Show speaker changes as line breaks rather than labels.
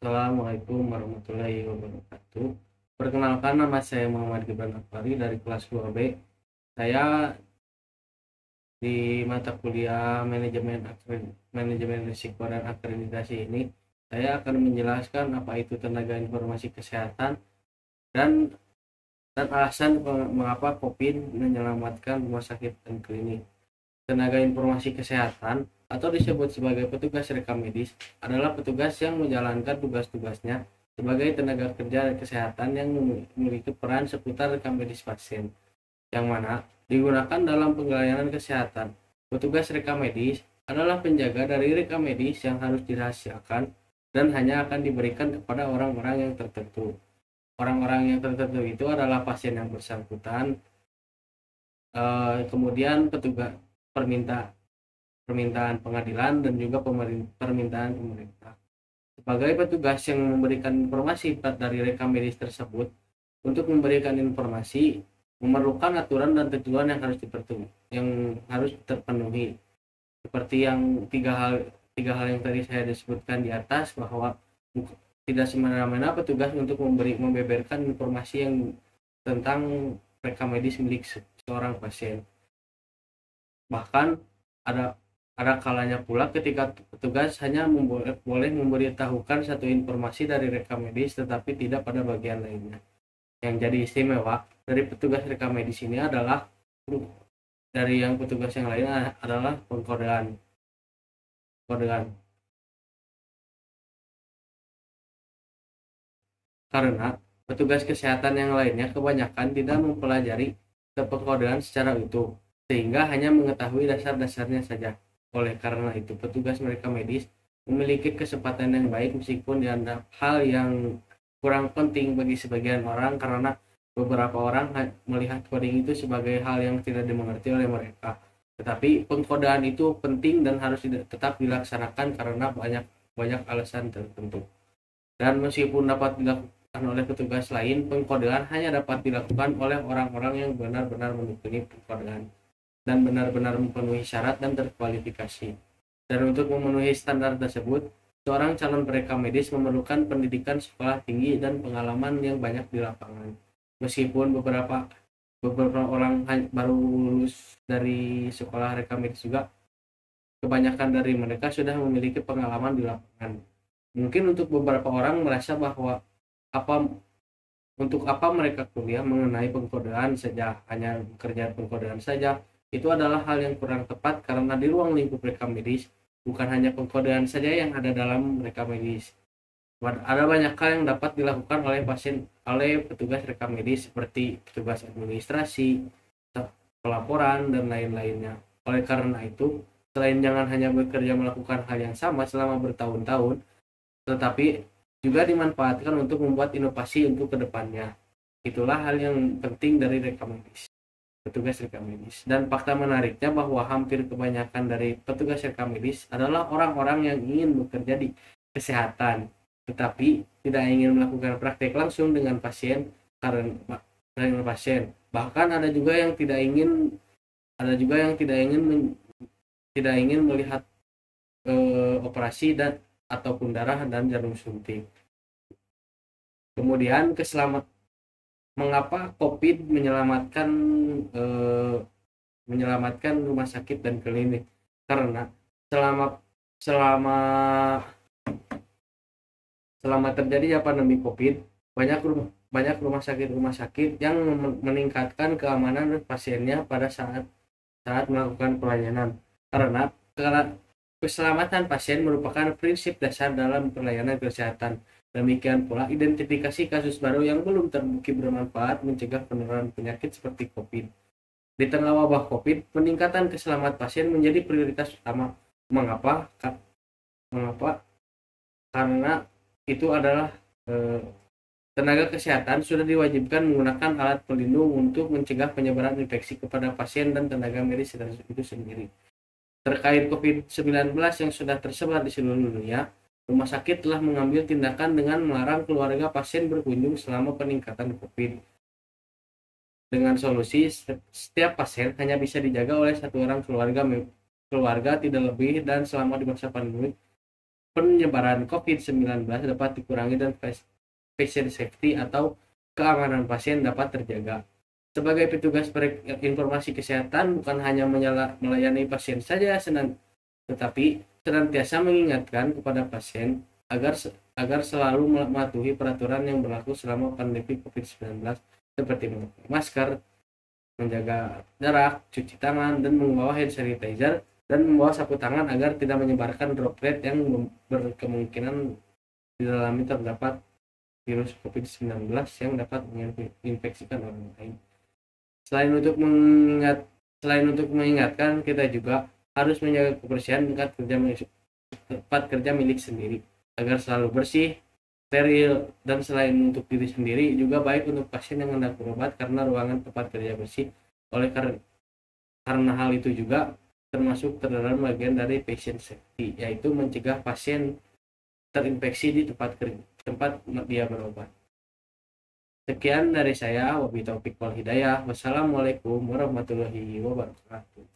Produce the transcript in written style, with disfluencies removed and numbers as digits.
Assalamualaikum warahmatullahi wabarakatuh. Perkenalkan, nama saya Muhammad Gibran Akbari dari kelas 2B. Saya di mata kuliah manajemen risiko dan akreditasi ini, saya akan menjelaskan apa itu tenaga informasi kesehatan dan alasan mengapa COVID menyelamatkan rumah sakit dan klinik. Tenaga informasi kesehatan atau disebut sebagai petugas rekam medis adalah petugas yang menjalankan tugas-tugasnya sebagai tenaga kerja kesehatan yang memiliki peran seputar rekam medis pasien, yang mana digunakan dalam pelayanan kesehatan. Petugas rekam medis adalah penjaga dari rekam medis yang harus dirahasiakan dan hanya akan diberikan kepada orang-orang yang tertentu. Orang-orang yang tertentu itu adalah pasien yang bersangkutan, kemudian petugas perminta permintaan pengadilan dan juga permintaan pemerintah. Sebagai petugas yang memberikan informasi dari rekam medis tersebut, untuk memberikan informasi memerlukan aturan dan tentuan yang harus terpenuhi. Seperti yang tiga hal yang tadi saya disebutkan di atas, bahwa tidak semena-mena petugas untuk membeberkan informasi yang tentang rekam medis milik seorang pasien. Bahkan ada kalanya pula ketika petugas hanya boleh memberitahukan satu informasi dari rekam medis tetapi tidak pada bagian lainnya. Yang jadi istimewa dari petugas rekam medis ini adalah dari yang petugas yang lain adalah pengkodean. Karena petugas kesehatan yang lainnya kebanyakan tidak mempelajari pengkodean secara utuh, sehingga hanya mengetahui dasar-dasarnya saja. Oleh karena itu, petugas mereka medis memiliki kesempatan yang baik meskipun dianggap hal yang kurang penting bagi sebagian orang, karena beberapa orang melihat coding itu sebagai hal yang tidak dimengerti oleh mereka. Tetapi pengkodean itu penting dan harus tetap dilaksanakan karena banyak alasan tertentu. Dan meskipun dapat dilakukan oleh petugas lain, pengkodean hanya dapat dilakukan oleh orang-orang yang benar-benar mendukung pengkodean dan benar-benar memenuhi syarat dan terkualifikasi. Dan untuk memenuhi standar tersebut, seorang calon perekam medis memerlukan pendidikan sekolah tinggi dan pengalaman yang banyak di lapangan. Meskipun beberapa orang baru lulus dari sekolah rekam medis juga, kebanyakan dari mereka sudah memiliki pengalaman di lapangan. Mungkin untuk beberapa orang merasa bahwa apa untuk apa mereka kuliah mengenai pengkodean saja, hanya bekerja pengkodean saja. Itu adalah hal yang kurang tepat karena di ruang lingkup rekam medis bukan hanya pengkodean saja yang ada dalam rekam medis. Ada banyak hal yang dapat dilakukan oleh petugas rekam medis seperti petugas administrasi, pelaporan, dan lain-lainnya. Oleh karena itu, selain jangan hanya bekerja melakukan hal yang sama selama bertahun-tahun, tetapi juga dimanfaatkan untuk membuat inovasi untuk kedepannya. Itulah hal yang penting dari rekam medis, petugas rekam medis. Dan fakta menariknya bahwa hampir kebanyakan dari petugas rekam medis adalah orang-orang yang ingin bekerja di kesehatan, tetapi tidak ingin melakukan praktek langsung dengan pasien karena pasien. Bahkan ada juga yang tidak ingin melihat operasi dan ataupun darah dan jarum suntik. Kemudian mengapa COVID menyelamatkan rumah sakit dan klinik? Karena selama selama selama terjadinya pandemi COVID, banyak rumah sakit yang meningkatkan keamanan pasiennya pada saat melakukan pelayanan. Karena keselamatan pasien merupakan prinsip dasar dalam pelayanan kesehatan. Demikian pula identifikasi kasus baru yang belum terbukti bermanfaat mencegah penularan penyakit seperti COVID. Di tengah wabah COVID, peningkatan keselamatan pasien menjadi prioritas utama. Mengapa? Karena itu adalah tenaga kesehatan sudah diwajibkan menggunakan alat pelindung untuk mencegah penyebaran infeksi kepada pasien dan tenaga medis itu sendiri. Terkait COVID-19 yang sudah tersebar di seluruh dunia, rumah sakit telah mengambil tindakan dengan melarang keluarga pasien berkunjung selama peningkatan COVID. Dengan solusi, setiap pasien hanya bisa dijaga oleh satu orang keluarga tidak lebih, dan selama di masa pandemi penyebaran COVID-19 dapat dikurangi dan patient safety atau keamanan pasien dapat terjaga. Sebagai petugas informasi kesehatan bukan hanya melayani pasien saja, tetapi senantiasa mengingatkan kepada pasien agar selalu mematuhi peraturan yang berlaku selama pandemi COVID-19 seperti memakai masker, menjaga jarak, cuci tangan, dan membawa hand sanitizer dan membawa sapu tangan agar tidak menyebarkan droplet yang berkemungkinan di dalamnya terdapat virus COVID-19 yang dapat menginfeksikan orang lain. Selain untuk mengingatkan, kita juga harus menjaga kebersihan tempat kerja milik sendiri agar selalu bersih, steril, dan selain untuk diri sendiri juga baik untuk pasien yang hendak berobat karena ruangan tempat kerja bersih. Karena hal itu juga termasuk terdalam bagian dari patient safety, yaitu mencegah pasien terinfeksi di tempat dia berobat. Sekian dari saya, wabillahi taufiq wal hidayah. Wassalamualaikum warahmatullahi wabarakatuh.